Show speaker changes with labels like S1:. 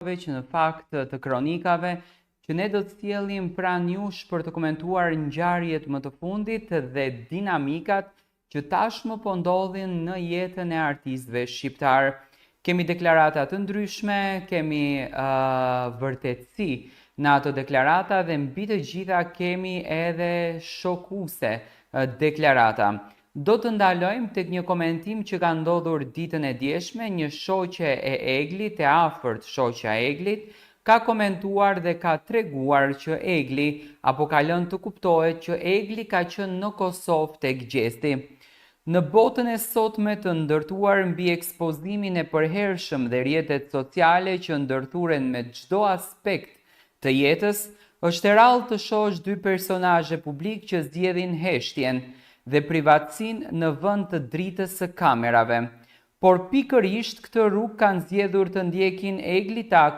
S1: që në fakt të kronikave që ne do të sjellim pranë jush për të komentuar ngjarjet më të fundit dhe dinamikat që tashmë po ndodhin në jetën e artistëve shqiptar. Kemi deklarata të ndryshme, kemi vërtetësi në ato deklarata dhe mbi të gjitha kemi edhe shokuese deklarata. Do të ndalojmë tek një komentim që ka ndodhur ditën e djeshme, një shoqe e Eglit, e afërt shoqja e Eglit, ka komentuar dhe ka treguar që Egli, apo ka lënë të kuptohet që Egli ka qenë në Kosovë tek Gjesti. Në botën e sotme të ndërtuar mbi ekspozimin e përhershëm dhe rrjetet sociale që ndërthuren me çdo aspekt të jetës, është e rrallë të shohësh dy personazhe publik që zgjedhin heshtjen dhe privatësinë në vend të dritës së kamerave. Por pikërisht këtë rrugë kanë zgjedhur të ndjekin Egli